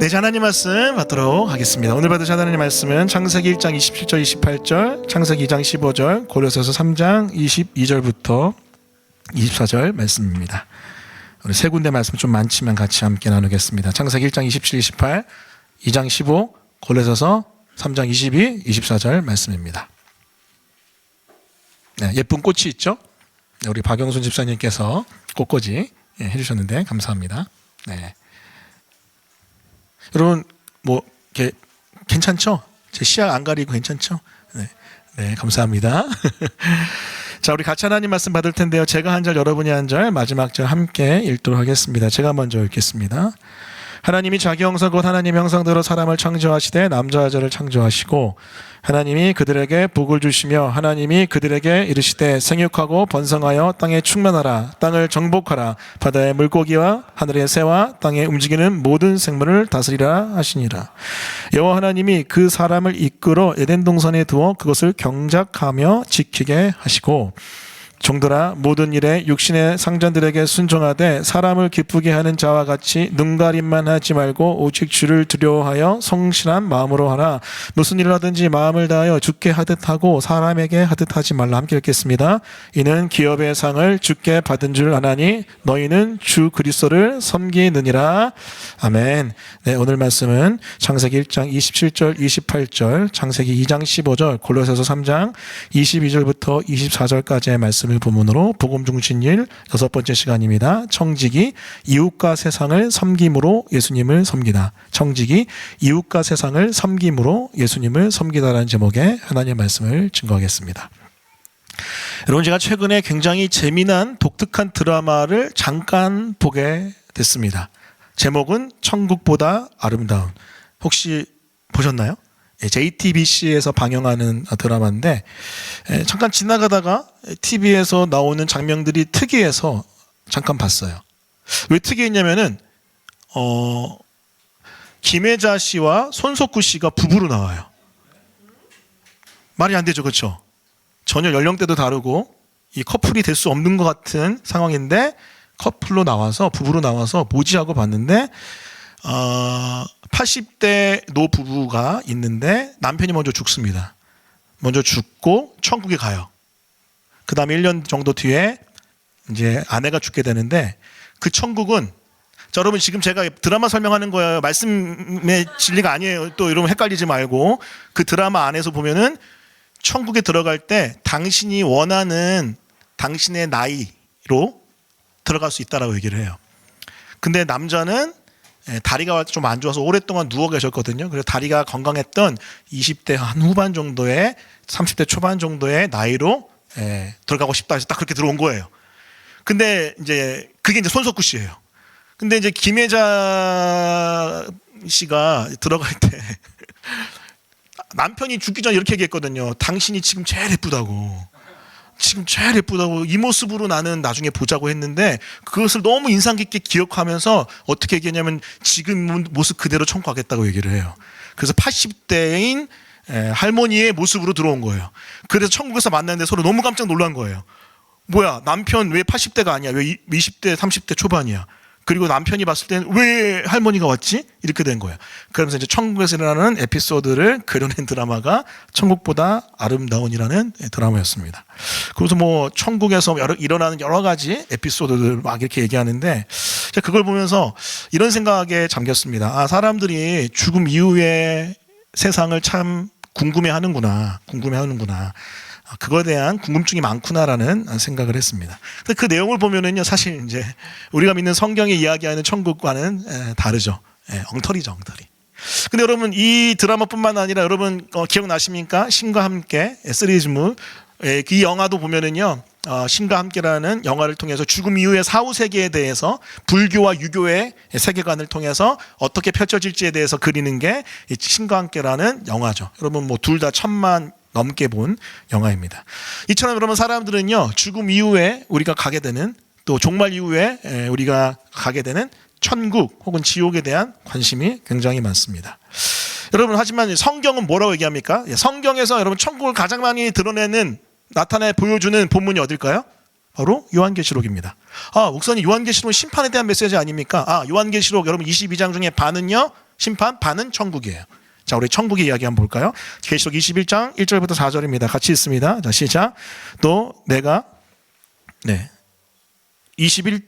네, 하나님 말씀 받도록 하겠습니다. 오늘 받으실 하나님 말씀은 창세기 1장 27절 28절, 창세기 2장 15절, 고린도서 3장 22절부터 24절 말씀입니다. 우리 세 군데 말씀 좀 많지만 같이 함께 나누겠습니다. 창세기 1장 27, 28, 2장 15, 고린도서 3장 22, 24절 말씀입니다. 네, 예쁜 꽃이 있죠? 네, 우리 박영순 집사님께서 꽃꽂이 해주셨는데 감사합니다. 네. 여러분 뭐 이렇게 괜찮죠? 제 시야 안 가리고 괜찮죠? 네, 감사합니다. 자, 우리 같이 하나님 말씀 받을 텐데요. 제가 한 절, 여러분이 한 절, 마지막 절 함께 읽도록 하겠습니다. 제가 먼저 읽겠습니다. 하나님이 자기 형상 곧 하나님 형상대로 사람을 창조하시되 남자 여자를 창조하시고 하나님이 그들에게 복을 주시며 하나님이 그들에게 이르시되 생육하고 번성하여 땅에 충만하라. 땅을 정복하라. 바다의 물고기와 하늘의 새와 땅에 움직이는 모든 생물을 다스리라 하시니라. 여호와 하나님이 그 사람을 이끌어 에덴 동산에 두어 그것을 경작하며 지키게 하시고 종들아 모든 일에 육신의 상전들에게 순종하되 사람을 기쁘게 하는 자와 같이 눈가림만 하지 말고 오직 주를 두려워하여 성실한 마음으로 하라. 무슨 일을 하든지 마음을 다하여 주께 하듯 하고 사람에게 하듯 하지 말라. 함께 읽겠습니다. 이는 기업의 상을 주께 받은 줄 아나니 너희는 주 그리스도를 섬기느니라. 아멘. 네, 오늘 말씀은 창세기 1장 27절 28절, 창세기 2장 15절, 골로새서 3장 22절부터 24절까지의 말씀을 본문으로 복음 중심일 6번째 시간입니다. 청지기 이웃과 세상을 섬김으로 예수님을 섬기다. 청지기 이웃과 세상을 섬김으로 예수님을 섬기다라는 제목의 하나님의 말씀을 증거하겠습니다. 여러분, 제가 최근에 굉장히 재미난 독특한 드라마를 잠깐 보게 됐습니다. 제목은 천국보다 아름다운. 혹시 보셨나요? JTBC에서 방영하는 드라마인데 잠깐 지나가다가 TV에서 나오는 장면들이 특이해서 잠깐 봤어요. 왜 특이했냐면은 김혜자 씨와 손석구 씨가 부부로 나와요. 말이 안 되죠, 그렇죠? 전혀 연령대도 다르고 이 커플이 될 수 없는 것 같은 상황인데 커플로 나와서 부부로 나와서 뭐지 하고 봤는데 80대 노부부가 있는데 남편이 먼저 죽습니다. 먼저 죽고 천국에 가요. 그 다음에 1년 정도 뒤에 이제 아내가 죽게 되는데 그 천국은, 자, 여러분 지금 제가 드라마 설명하는 거예요. 말씀의 진리가 아니에요. 또 여러분 헷갈리지 말고, 그 드라마 안에서 보면은 천국에 들어갈 때 당신이 원하는 당신의 나이로 들어갈 수 있다라고 얘기를 해요. 근데 남자는 다리가 좀 안 좋아서 오랫동안 누워 계셨거든요. 그래서 다리가 건강했던 20대 한 후반 정도의 30대 초반 정도의 나이로 들어가고 싶다 해서 딱 그렇게 들어온 거예요. 근데 이제 그게 이제 손석구 씨예요. 근데 이제 김혜자 씨가 들어갈 때 남편이 죽기 전에 이렇게 얘기했거든요. 당신이 지금 제일 예쁘다고. 지금 제일 예쁘다고, 이 모습으로 나는 나중에 보자고 했는데 그것을 너무 인상 깊게 기억하면서 어떻게 얘기했냐면 지금 모습 그대로 천국 가겠다고 얘기를 해요. 그래서 80대인 할머니의 모습으로 들어온 거예요. 그래서 천국에서 만났는데 서로 너무 깜짝 놀란 거예요. 뭐야, 남편 왜 80대가 아니야? 왜 20대 30대 초반이야? 그리고 남편이 봤을 때는 왜 할머니가 왔지? 이렇게 된 거예요. 그러면서 이제 천국에서 일어나는 에피소드를 그려낸 드라마가 천국보다 아름다운이라는 드라마였습니다. 그래서 뭐 천국에서 일어나는 여러 가지 에피소드들 막 이렇게 얘기하는데 제가 그걸 보면서 이런 생각에 잠겼습니다. 사람들이 죽음 이후의 세상을 참 궁금해하는구나. 그거에 대한 궁금증이 많구나라는 생각을 했습니다. 근데 그 내용을 보면은요, 사실 이제 우리가 믿는 성경이 이야기하는 천국과는 다르죠. 엉터리죠, 엉터리. 근데 여러분, 이 드라마뿐만 아니라 여러분 기억나십니까? 신과 함께 시리즈물, 그 영화도 보면은요, 신과 함께라는 영화를 통해서 죽음 이후의 사후 세계에 대해서 불교와 유교의 세계관을 통해서 어떻게 펼쳐질지에 대해서 그리는 게 신과 함께라는 영화죠. 여러분 뭐 둘 다 1000만 넘게 본 영화입니다. 이처럼 여러분, 사람들은요, 죽음 이후에 우리가 가게 되는, 또 종말 이후에 우리가 가게 되는 천국 혹은 지옥에 대한 관심이 굉장히 많습니다. 여러분, 하지만 성경은 뭐라고 얘기합니까? 성경에서 여러분 천국을 가장 많이 나타내 보여주는 본문이 어딜까요? 바로 요한계시록입니다. 목사님, 요한계시록은 심판에 대한 메시지 아닙니까? 요한계시록 여러분 22장 중에 반은요 심판, 반은 천국이에요. 자, 우리 천국의 이야기 한번 볼까요? 계시록 21장 1절부터 4절입니다. 같이 읽습니다. 자, 시작. 또 내가 21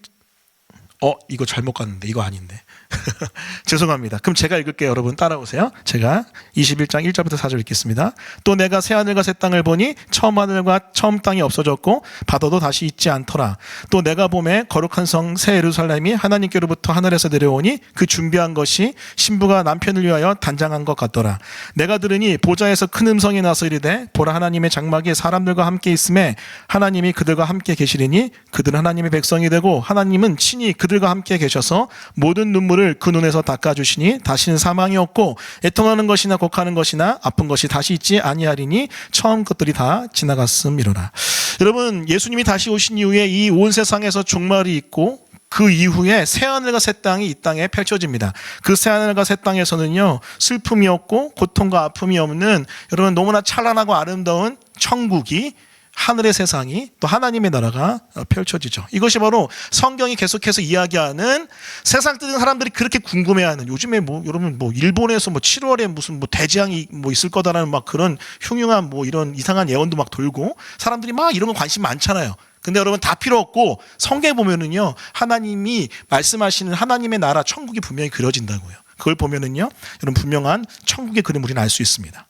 이거 잘못 갔는데 이거 아닌데 죄송합니다. 그럼 제가 읽을게요. 여러분 따라오세요. 제가 21장 1절부터 4절 읽겠습니다. 또 내가 새 하늘과 새 땅을 보니 처음 하늘과 처음 땅이 없어졌고 바다도 다시 있지 않더라. 또 내가 보매 거룩한 성 새 예루살렘이 하나님께로부터 하늘에서 내려오니 그 준비한 것이 신부가 남편을 위하여 단장한 것 같더라. 내가 들으니 보좌에서 큰 음성이 나서 이르되 보라 하나님의 장막이 사람들과 함께 있음에 하나님이 그들과 함께 계시리니 그들은 하나님의 백성이 되고 하나님은 친히 그들과 함께 계셔서 모든 눈물을 그 눈에서 닦아주시니 다시는 사망이 없고 애통하는 것이나 곡하는 것이나 아픈 것이 다시 있지 아니하리니 처음 것들이 다 지나갔음이로라. 여러분, 예수님이 다시 오신 이후에 이 온 세상에서 종말이 있고 그 이후에 새하늘과 새 땅이 이 땅에 펼쳐집니다. 그 새하늘과 새 땅에서는요, 슬픔이 없고 고통과 아픔이 없는 여러분 너무나 찬란하고 아름다운 천국이, 하늘의 세상이, 또 하나님의 나라가 펼쳐지죠. 이것이 바로 성경이 계속해서 이야기하는, 세상 뜨는 사람들이 그렇게 궁금해하는, 요즘에 여러분 일본에서 7월에 무슨 대재앙이 있을 거다라는 막 그런 흉흉한 이런 이상한 예언도 막 돌고 사람들이 막 이런 거 관심 많잖아요. 근데 여러분 다 필요 없고 성경에 보면은요, 하나님이 말씀하시는 하나님의 나라 천국이 분명히 그려진다고요. 그걸 보면은요, 여러분 분명한 천국의 그림을 우리는 알 수 있습니다.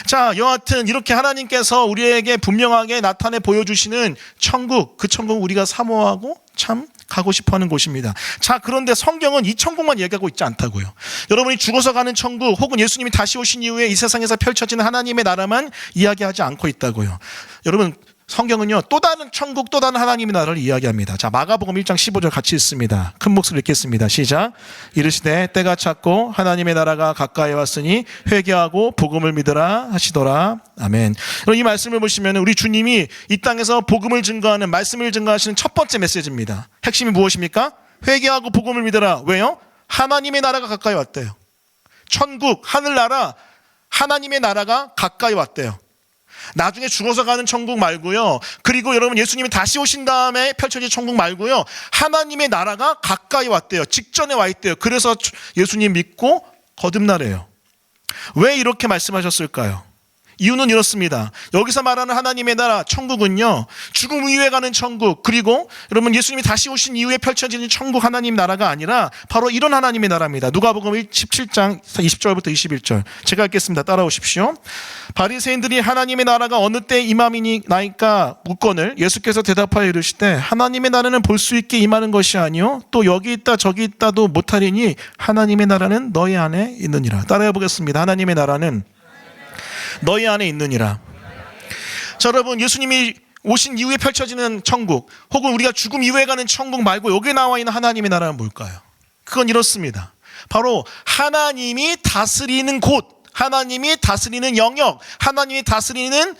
자, 여하튼 이렇게 하나님께서 우리에게 분명하게 나타내 보여주시는 천국, 그 천국은 우리가 사모하고 참 가고 싶어하는 곳입니다. 자, 그런데 성경은 이 천국만 얘기하고 있지 않다고요. 여러분이 죽어서 가는 천국, 혹은 예수님이 다시 오신 이후에 이 세상에서 펼쳐지는 하나님의 나라만 이야기하지 않고 있다고요. 여러분, 성경은요, 또 다른 천국, 또 다른 하나님의 나라를 이야기합니다. 자, 마가복음 1장 15절 같이 읽습니다. 큰 목소리로 읽겠습니다. 시작. 이르시되 때가 찼고 하나님의 나라가 가까이 왔으니 회개하고 복음을 믿으라 하시더라. 아멘. 여러분, 이 말씀을 보시면 우리 주님이 이 땅에서 복음을 증거하는, 말씀을 증거하시는 첫 번째 메시지입니다. 핵심이 무엇입니까? 회개하고 복음을 믿으라. 왜요? 하나님의 나라가 가까이 왔대요. 천국, 하늘나라, 하나님의 나라가 가까이 왔대요. 나중에 죽어서 가는 천국 말고요. 그리고 여러분, 예수님이 다시 오신 다음에 펼쳐질 천국 말고요. 하나님의 나라가 가까이 왔대요. 직전에 와 있대요. 그래서 예수님 믿고 거듭나래요. 왜 이렇게 말씀하셨을까요? 이유는 이렇습니다. 여기서 말하는 하나님의 나라, 천국은요, 죽음 이후에 가는 천국, 그리고 여러분 예수님이 다시 오신 이후에 펼쳐지는 천국, 하나님 나라가 아니라 바로 이런 하나님의 나라입니다. 누가복음 17장 20절부터 21절 제가 읽겠습니다. 따라오십시오. 바리새인들이 하나님의 나라가 어느 때 임함이나이까 묻거늘 예수께서 대답하여 이르시되 하나님의 나라는 볼 수 있게 임하는 것이 아니요 또 여기 있다 저기 있다도 못하리니 하나님의 나라는 너희 안에 있느니라. 따라해 보겠습니다. 하나님의 나라는 너희 안에 있느니라. 자, 여러분, 예수님이 오신 이후에 펼쳐지는 천국, 혹은 우리가 죽음 이후에 가는 천국 말고 여기에 나와 있는 하나님의 나라는 뭘까요? 그건 이렇습니다. 바로 하나님이 다스리는 곳, 하나님이 다스리는 영역, 하나님이 다스리는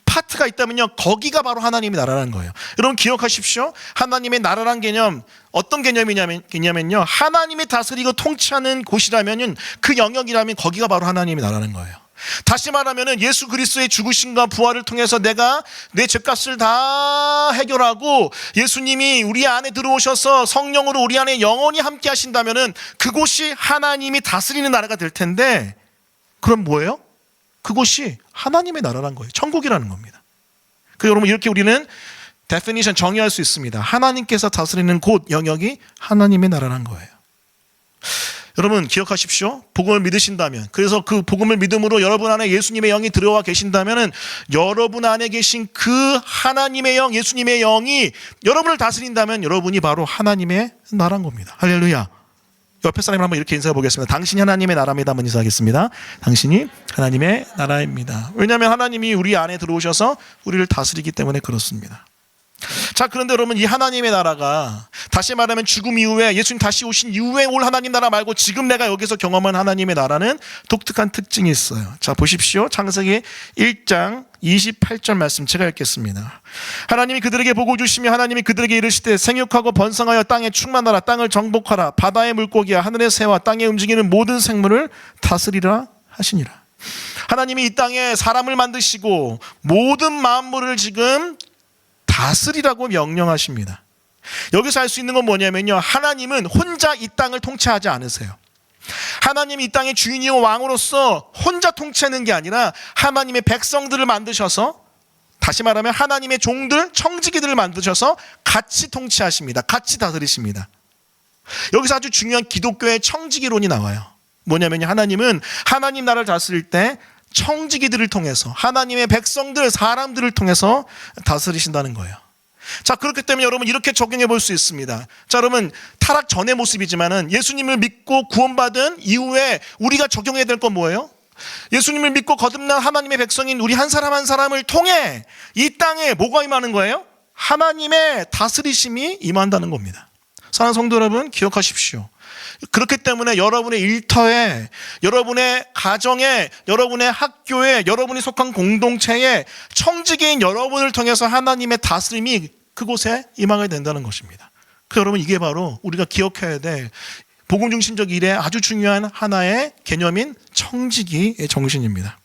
파트가 있다면요, 거기가 바로 하나님의 나라라는 거예요. 여러분 기억하십시오. 하나님의 나라란 개념, 어떤 개념이냐면요, 하나님이 다스리고 통치하는 곳이라면, 그 영역이라면 거기가 바로 하나님의 나라라는 거예요. 다시 말하면 예수 그리스도의 죽으심과 부활을 통해서 내가 내 죄값을 다 해결하고 예수님이 우리 안에 들어오셔서 성령으로 우리 안에 영원히 함께 하신다면 그곳이 하나님이 다스리는 나라가 될 텐데, 그럼 뭐예요? 그곳이 하나님의 나라란 거예요. 천국이라는 겁니다. 그래서 여러분, 이렇게 우리는 데피니션 정의할 수 있습니다. 하나님께서 다스리는 곳, 영역이 하나님의 나라란 거예요. 여러분 기억하십시오. 복음을 믿으신다면, 그래서 그 복음을 믿음으로 여러분 안에 예수님의 영이 들어와 계신다면, 여러분 안에 계신 그 하나님의 영, 예수님의 영이 여러분을 다스린다면 여러분이 바로 하나님의 나라인 겁니다. 할렐루야. 옆에 사람을 한번 이렇게 인사해 보겠습니다. 당신이 하나님의 나라입니다. 한번 인사하겠습니다. 당신이 하나님의 나라입니다. 왜냐하면 하나님이 우리 안에 들어오셔서 우리를 다스리기 때문에 그렇습니다. 자, 그런데 여러분, 이 하나님의 나라가, 다시 말하면 죽음 이후에, 예수님 다시 오신 이후에 올 하나님 나라 말고 지금 내가 여기서 경험한 하나님의 나라는 독특한 특징이 있어요. 자, 보십시오. 창세기 1장 28절 말씀 제가 읽겠습니다. 하나님이 그들에게 복을 주시며 하나님이 그들에게 이르시되 생육하고 번성하여 땅에 충만하라. 땅을 정복하라. 바다의 물고기와 하늘의 새와 땅에 움직이는 모든 생물을 다스리라 하시니라. 하나님이 이 땅에 사람을 만드시고 모든 만물을 지금 다스리라고 명령하십니다. 여기서 알 수 있는 건 뭐냐면요, 하나님은 혼자 이 땅을 통치하지 않으세요. 하나님이 이 땅의 주인이요 왕으로서 혼자 통치하는 게 아니라 하나님의 백성들을 만드셔서, 다시 말하면 하나님의 종들, 청지기들을 만드셔서 같이 통치하십니다. 같이 다스리십니다. 여기서 아주 중요한 기독교의 청지기론이 나와요. 뭐냐면요, 하나님은 하나님 나라를 다스릴 때 청지기들을 통해서, 하나님의 백성들, 사람들을 통해서 다스리신다는 거예요. 자, 그렇기 때문에 여러분 이렇게 적용해 볼 수 있습니다. 자, 여러분 타락 전의 모습이지만은 예수님을 믿고 구원받은 이후에 우리가 적용해야 될 건 뭐예요? 예수님을 믿고 거듭난 하나님의 백성인 우리 한 사람 한 사람을 통해 이 땅에 뭐가 임하는 거예요? 하나님의 다스리심이 임한다는 겁니다. 사랑하는 성도 여러분, 기억하십시오. 그렇기 때문에 여러분의 일터에, 여러분의 가정에, 여러분의 학교에, 여러분이 속한 공동체에 청지기인 여러분을 통해서 하나님의 다스림이 그곳에 임하게 된다는 것입니다. 그 여러분, 이게 바로 우리가 기억해야 될 복음중심적 일의 아주 중요한 하나의 개념인 청지기의 정신입니다.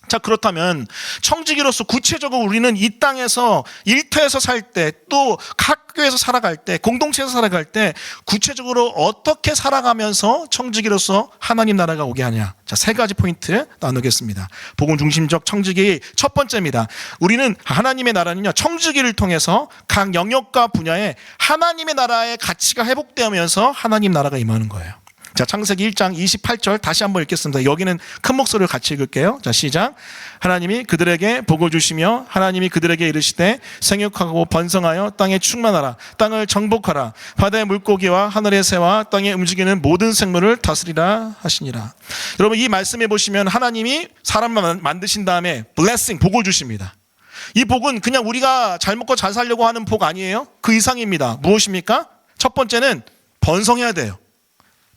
자, 그렇다면 청지기로서 구체적으로 우리는 이 땅에서 일터에서 살 때, 또 학교에서 살아갈 때, 공동체에서 살아갈 때 구체적으로 어떻게 살아가면서 청지기로서 하나님 나라가 오게 하냐. 자, 세 가지 포인트 나누겠습니다. 복음 중심적 청지기 첫 번째입니다. 우리는 하나님의 나라는요, 청지기를 통해서 각 영역과 분야에 하나님의 나라의 가치가 회복되면서 하나님 나라가 임하는 거예요. 자, 창세기 1장 28절 다시 한번 읽겠습니다. 여기는 큰 목소리로 같이 읽을게요. 자, 시작. 하나님이 그들에게 복을 주시며 하나님이 그들에게 이르시되 생육하고 번성하여 땅에 충만하라. 땅을 정복하라. 바다의 물고기와 하늘의 새와 땅에 움직이는 모든 생물을 다스리라 하시니라. 여러분, 이 말씀에 보시면 하나님이 사람만 만드신 다음에 blessing, 복을 주십니다. 이 복은 그냥 우리가 잘 먹고 잘 살려고 하는 복 아니에요. 그 이상입니다. 무엇입니까? 첫 번째는 번성해야 돼요.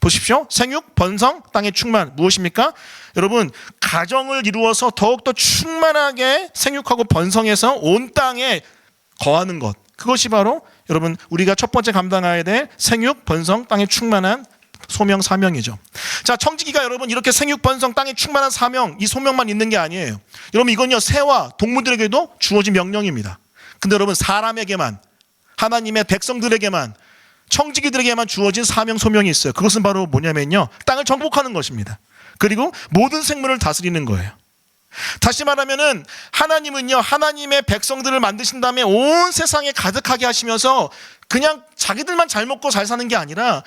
보십시오. 생육, 번성, 땅의 충만. 무엇입니까? 여러분, 가정을 이루어서 더욱더 충만하게 생육하고 번성해서 온 땅에 거하는 것. 그것이 바로 여러분 우리가 첫 번째 감당해야 될 생육, 번성, 땅의 충만한 소명, 사명이죠. 자, 청지기가 여러분 이렇게 생육, 번성, 땅의 충만한 사명, 이 소명만 있는 게 아니에요. 여러분, 이건요 새와 동물들에게도 주어진 명령입니다. 근데 여러분, 사람에게만, 하나님의 백성들에게만, 청지기들에게만 주어진 사명, 소명이 있어요. 그것은 바로 뭐냐면요, 땅을 정복하는 것입니다. 그리고 모든 생물을 다스리는 거예요. 다시 말하면은 하나님은요, 하나님의 백성들을 만드신 다음에 온 세상에 가득하게 하시면서 그냥 자기들만 잘 먹고 잘 사는 게 아니라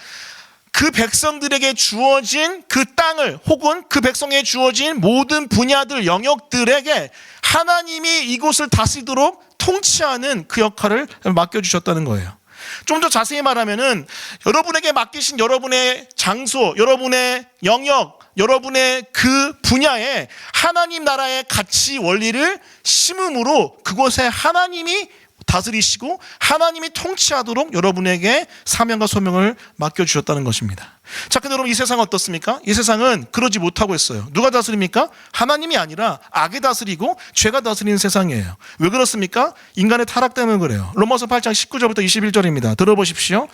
그 백성들에게 주어진 그 땅을, 혹은 그 백성에 주어진 모든 분야들, 영역들에게 하나님이 이곳을 다스리도록 통치하는 그 역할을 맡겨주셨다는 거예요. 좀 더 자세히 말하면은 여러분에게 맡기신 여러분의 장소, 여러분의 영역, 여러분의 그 분야에 하나님 나라의 가치 원리를 심음으로 그곳에 하나님이 다스리시고 하나님이 통치하도록 여러분에게 사명과 소명을 맡겨주셨다는 것입니다. 자, 근데 여러분, 이 세상은 어떻습니까? 이 세상은 그러지 못하고 있어요. 누가 다스립니까? 하나님이 아니라 악이 다스리고 죄가 다스리는 세상이에요. 왜 그렇습니까? 인간의 타락 때문에 그래요. 로마서 8장 19절부터 21절입니다. 들어보십시오.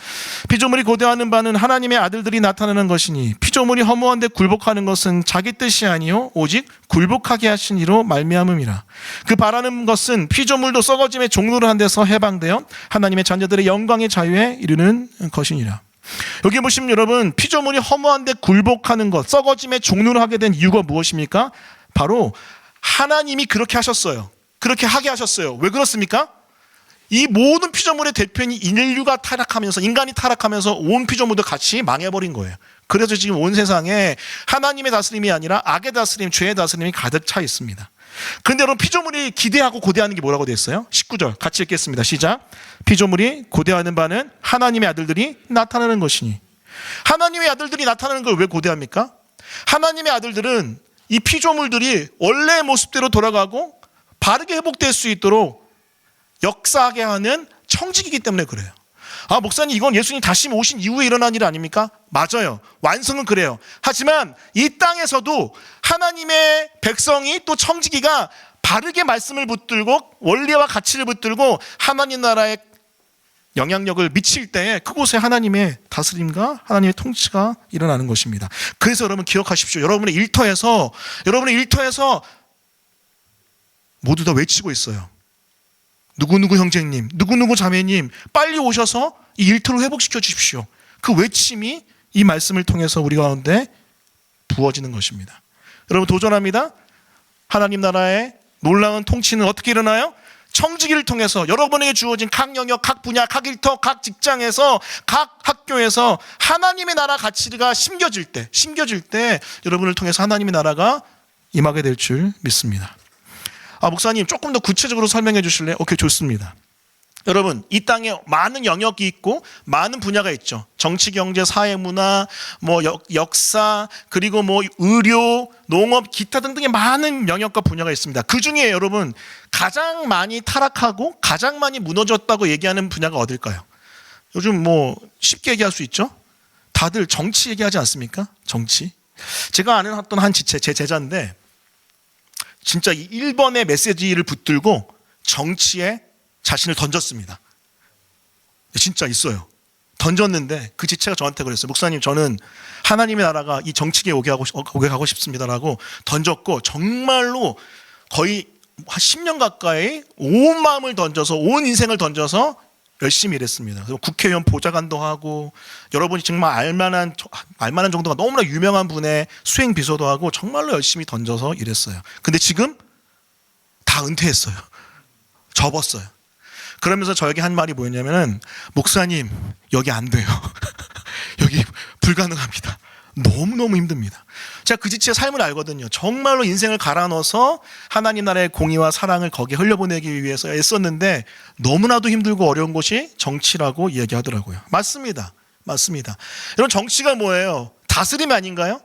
피조물이 고대하는 바는 하나님의 아들들이 나타나는 것이니 피조물이 허무한 데 굴복하는 것은 자기 뜻이 아니요 오직 굴복하게 하신 이로 말미암음이라. 그 바라는 것은 피조물도 썩어짐의 종로를 한 데서 해방되어 하나님의 자녀들의 영광의 자유에 이르는 것이니라. 여기 보시면 여러분, 피조물이 허무한데 굴복하는 것, 썩어짐의 종로를 하게 된 이유가 무엇입니까? 바로 하나님이 그렇게 하셨어요. 그렇게 하게 하셨어요. 왜 그렇습니까? 이 모든 피조물의 대표인 인류가 타락하면서, 인간이 타락하면서 온 피조물도 같이 망해버린 거예요. 그래서 지금 온 세상에 하나님의 다스림이 아니라 악의 다스림, 죄의 다스림이 가득 차 있습니다. 그런데 여러분, 피조물이 기대하고 고대하는 게 뭐라고 되어 있어요? 19절 같이 읽겠습니다. 시작. 피조물이 고대하는 바는 하나님의 아들들이 나타나는 것이니. 하나님의 아들들이 나타나는 걸 왜 고대합니까? 하나님의 아들들은 이 피조물들이 원래의 모습대로 돌아가고 바르게 회복될 수 있도록 역사하게 하는 청지기이기 때문에 그래요. 아, 목사님, 이건 예수님 다시 오신 이후에 일어난 일 아닙니까? 맞아요. 완성은 그래요. 하지만 이 땅에서도 하나님의 백성이, 또 청지기가 바르게 말씀을 붙들고 원리와 가치를 붙들고 하나님 나라의 영향력을 미칠 때에 그곳에 하나님의 다스림과 하나님의 통치가 일어나는 것입니다. 그래서 여러분 기억하십시오. 여러분의 일터에서 모두 다 외치고 있어요. 누구누구 형제님, 누구누구 자매님, 빨리 오셔서 이 일터를 회복시켜 주십시오. 그 외침이 이 말씀을 통해서 우리 가운데 부어지는 것입니다. 여러분 도전합니다. 하나님 나라의 놀라운 통치는 어떻게 일어나요? 청지기를 통해서 여러분에게 주어진 각 영역, 각 분야, 각 일터, 각 직장에서, 각 학교에서 하나님의 나라 가치가 심겨질 때 여러분을 통해서 하나님의 나라가 임하게 될 줄 믿습니다. 목사님 조금 더 구체적으로 설명해 주실래요? 오케이, 좋습니다. 여러분, 이 땅에 많은 영역이 있고 많은 분야가 있죠. 정치, 경제, 사회, 문화, 역사, 그리고 의료, 농업, 기타 등등의 많은 영역과 분야가 있습니다. 그 중에 여러분 가장 많이 타락하고 가장 많이 무너졌다고 얘기하는 분야가 어딜까요? 요즘 쉽게 얘기할 수 있죠. 다들 정치 얘기하지 않습니까? 정치. 제가 아는 어떤 한 지체, 제 제자인데 진짜 이 1번의 메시지를 붙들고 정치에 자신을 던졌습니다. 진짜 있어요. 던졌는데 그 지체가 저한테 그랬어요. 목사님, 저는 하나님의 나라가 이 정치계에 오게 가고 싶습니다라고 던졌고, 정말로 거의 한 10년 가까이 온 마음을 던져서, 온 인생을 던져서 열심히 일했습니다. 그래서 국회의원 보좌관도 하고, 여러분이 정말 알만한 정도가 너무나 유명한 분의 수행 비서도 하고 정말로 열심히 던져서 일했어요. 근데 지금 다 은퇴했어요. 접었어요. 그러면서 저에게 한 말이 뭐였냐면은, 목사님 여기 안 돼요. 여기 불가능합니다. 너무너무 힘듭니다. 제가 그 지체의 삶을 알거든요. 정말로 인생을 갈아 넣어서 하나님 나라의 공의와 사랑을 거기에 흘려보내기 위해서 애썼는데 너무나도 힘들고 어려운 것이 정치라고 이야기하더라고요. 맞습니다. 여러분, 정치가 뭐예요? 다스림 아닌가요?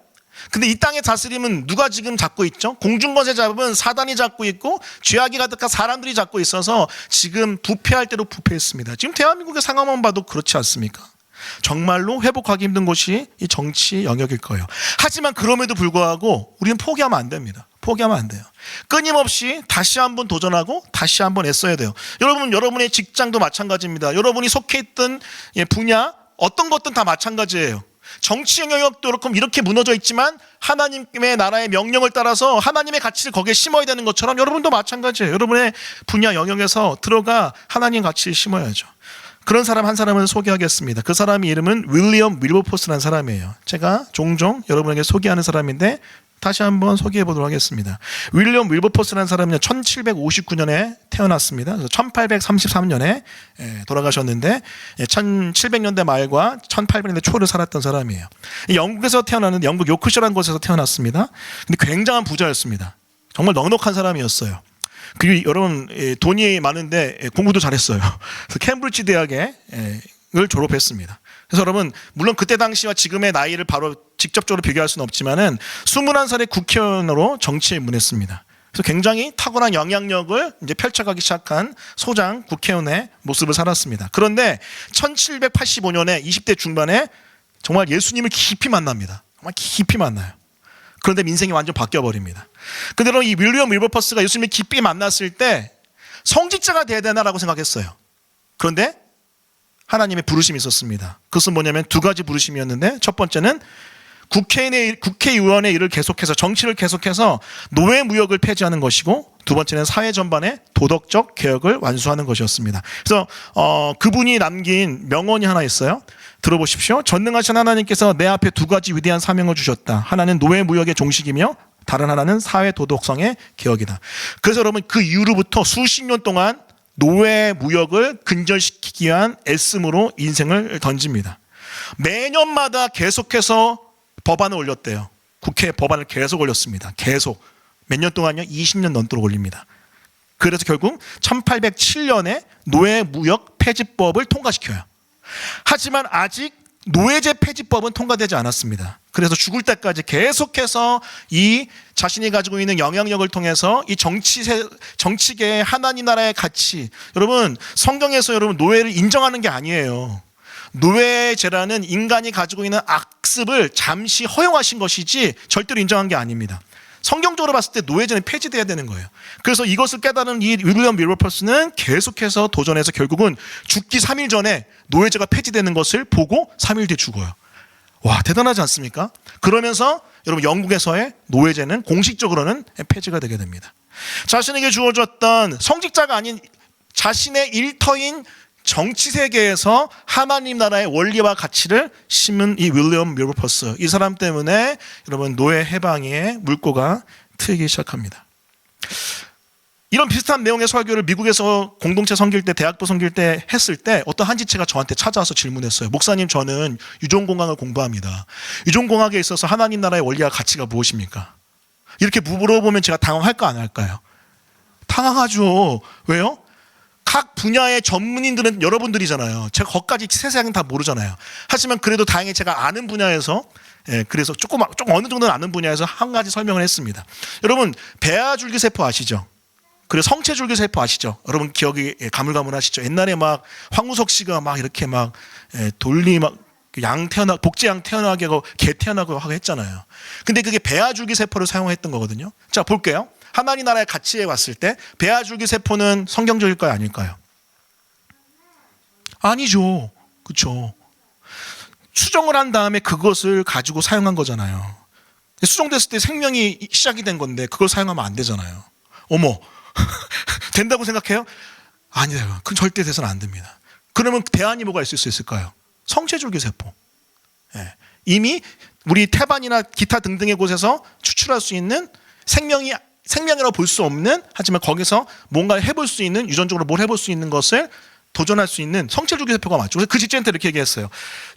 근데 이 땅의 다스림은 누가 지금 잡고 있죠? 공중권세 잡은 사단이 잡고 있고 죄악이 가득한 사람들이 잡고 있어서 지금 부패할 대로 부패했습니다. 지금 대한민국의 상황만 봐도 그렇지 않습니까? 정말로 회복하기 힘든 곳이 이 정치 영역일 거예요. 하지만 그럼에도 불구하고 우리는 포기하면 안 됩니다. 포기하면 안 돼요. 끊임없이 다시 한번 도전하고 다시 한번 애써야 돼요. 여러분의 직장도 마찬가지입니다. 여러분이 속해 있던 분야 어떤 것든 다 마찬가지예요. 정치 영역도 이렇게 무너져 있지만 하나님의 나라의 명령을 따라서 하나님의 가치를 거기에 심어야 되는 것처럼 여러분도 마찬가지예요. 여러분의 분야 영역에서 들어가 하나님 가치를 심어야죠. 그런 사람 한 사람을 소개하겠습니다. 그 사람의 이름은 윌리엄 윌버포스라는 사람이에요. 제가 종종 여러분에게 소개하는 사람인데 다시 한번 소개해 보도록 하겠습니다. 윌리엄 윌버포스라는 사람은 1759년에 태어났습니다. 그래서 1833년에 돌아가셨는데 1700년대 말과 1800년대 초를 살았던 사람이에요. 영국에서 태어났는데 영국 요크셔라는 곳에서 태어났습니다. 근데 굉장한 부자였습니다. 정말 넉넉한 사람이었어요. 그리고 여러분 돈이 많은데 공부도 잘했어요. 그래서 캠브리지 대학을 졸업했습니다. 그래서 여러분, 물론 그때 당시와 지금의 나이를 바로 직접적으로 비교할 수는 없지만은 21살의 국회의원으로 정치에 입문했습니다. 그래서 굉장히 탁월한 영향력을 이제 펼쳐가기 시작한 소장 국회의원의 모습을 살았습니다. 그런데 1785년에 20대 중반에 정말 예수님을 깊이 만납니다. 정말 깊이 만나요. 그런데 인생이 완전 바뀌어버립니다. 그대로 이 윌리엄 윌버퍼스가 예수님을 깊이 만났을 때 성직자가 돼야 되나라고 생각했어요. 그런데 하나님의 부르심이 있었습니다. 그것은 뭐냐면 두 가지 부르심이었는데, 첫 번째는 국회의원의 일을 계속해서, 정치를 계속해서 노예무역을 폐지하는 것이고, 두 번째는 사회 전반의 도덕적 개혁을 완수하는 것이었습니다. 그래서 그분이 남긴 명언이 하나 있어요. 들어보십시오. 전능하신 하나님께서 내 앞에 두 가지 위대한 사명을 주셨다. 하나는 노예무역의 종식이며 다른 하나는 사회 도덕성의 개혁이다. 그래서 여러분, 그 이후로부터 수십 년 동안 노예 무역을 근절시키기 위한 애씀으로 인생을 던집니다. 매년마다 계속해서 법안을 올렸대요. 국회에 법안을 계속 올렸습니다. 계속. 몇 년 동안요? 20년 넘도록 올립니다. 그래서 결국 1807년에 노예 무역 폐지법을 통과시켜요. 하지만 아직 노예제 폐지법은 통과되지 않았습니다. 그래서 죽을 때까지 계속해서 이 자신이 가지고 있는 영향력을 통해서 이 정치계의 하나님 나라의 가치, 여러분 성경에서 여러분 노예를 인정하는 게 아니에요. 노예제라는 인간이 가지고 있는 악습을 잠시 허용하신 것이지 절대로 인정한 게 아닙니다. 성경적으로 봤을 때 노예제는 폐지돼야 되는 거예요. 그래서 이것을 깨달은 이 윌리엄 윌버퍼스는 계속해서 도전해서 결국은 죽기 3일 전에 노예제가 폐지되는 것을 보고 3일 뒤에 죽어요. 와, 대단하지 않습니까? 그러면서 여러분 영국에서의 노예제는 공식적으로는 폐지가 되게 됩니다. 자신에게 주어졌던 성직자가 아닌 자신의 일터인 정치 세계에서 하나님 나라의 원리와 가치를 심은 이 윌리엄 밀버퍼스, 이 사람 때문에 여러분 노예 해방의 물꼬가 트이기 시작합니다. 이런 비슷한 내용의 설교를 미국에서 공동체 섬길 때, 대학부 섬길 때 했을 때 어떤 한 지체가 저한테 찾아와서 질문했어요. 목사님, 저는 유종공학을 공부합니다. 유종공학에 있어서 하나님 나라의 원리와 가치가 무엇입니까? 이렇게 물어보면 제가 당황할까 안 할까요? 당황하죠. 왜요? 각 분야의 전문인들은 여러분들이잖아요. 제가 거기까지 세세하게 다 모르잖아요. 하지만 그래도 다행히 제가 아는 분야에서, 그래서 조금 어느 정도는 아는 분야에서 한 가지 설명을 했습니다. 여러분, 배아줄기세포 아시죠? 그리고 성체줄기세포 아시죠? 여러분 기억이 가물가물하시죠? 옛날에 막 황우석 씨가 막 이렇게 막 돌리 막 복제양 태어나게 하고 개 태어나고 하고 했잖아요. 근데 그게 배아줄기세포를 사용했던 거거든요. 자, 볼게요. 하나님 나라의 가치에 왔을 때 배아줄기세포는 성경적일까요, 아닐까요? 아니죠. 그렇죠. 수정을 한 다음에 그것을 가지고 사용한 거잖아요. 수정됐을 때 생명이 시작이 된 건데 그걸 사용하면 안 되잖아요. 어머, 된다고 생각해요? 아니에요. 그건 절대 돼서는 안 됩니다. 그러면 대안이 뭐가 있을 수 있을까요? 성체줄기세포. 이미 우리 태반이나 기타 등등의 곳에서 추출할 수 있는 생명이라고 볼 수 없는, 하지만 거기서 뭔가 해볼 수 있는, 유전적으로 뭘 해볼 수 있는 것을 도전할 수 있는 성체줄기세포가 맞죠. 그래서 그 직전 때 이렇게 얘기했어요.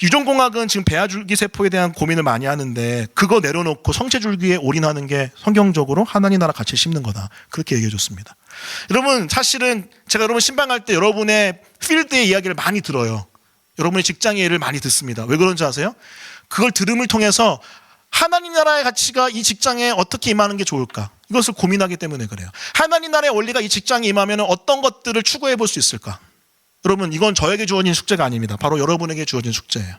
유전공학은 지금 배아줄기세포에 대한 고민을 많이 하는데 그거 내려놓고 성체줄기에 올인하는 게 성경적으로 하나님 나라 가치를 심는 거다. 그렇게 얘기해 줬습니다. 여러분, 사실은 제가 여러분 신방할 때 여러분의 필드의 이야기를 많이 들어요. 여러분의 직장의 예를 많이 듣습니다. 왜 그런지 아세요? 그걸 들음을 통해서 하나님 나라의 가치가 이 직장에 어떻게 임하는 게 좋을까? 이것을 고민하기 때문에 그래요. 하나님 나라의 원리가 이 직장에 임하면 어떤 것들을 추구해 볼 수 있을까? 여러분, 이건 저에게 주어진 숙제가 아닙니다. 바로 여러분에게 주어진 숙제예요.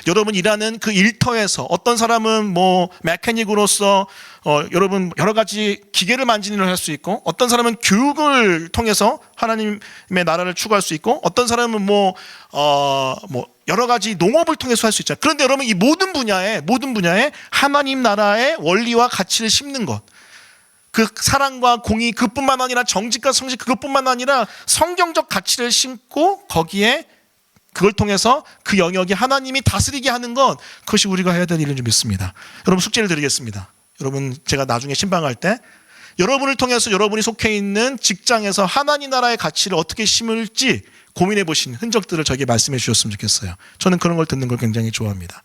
여러분 일하는 그 일터에서 어떤 사람은 뭐 메커닉으로서 여러분 여러 가지 기계를 만지는 일을 할 수 있고, 어떤 사람은 교육을 통해서 하나님의 나라를 추구할 수 있고, 어떤 사람은 뭐 여러 가지 농업을 통해서 할 수 있잖아요. 그런데 여러분 이 모든 분야에 하나님 나라의 원리와 가치를 심는 것, 그 사랑과 공의 그뿐만 아니라 정직과 성실 그것뿐만 아니라 성경적 가치를 심고 거기에 그걸 통해서 그 영역이 하나님이 다스리게 하는 것, 그것이 우리가 해야 될 일인 줄 믿습니다. 여러분 숙제를 드리겠습니다. 여러분 제가 나중에 신방할 때 여러분을 통해서 여러분이 속해 있는 직장에서 하나님 나라의 가치를 어떻게 심을지 고민해 보신 흔적들을 저에게 말씀해 주셨으면 좋겠어요. 저는 그런 걸 듣는 걸 굉장히 좋아합니다.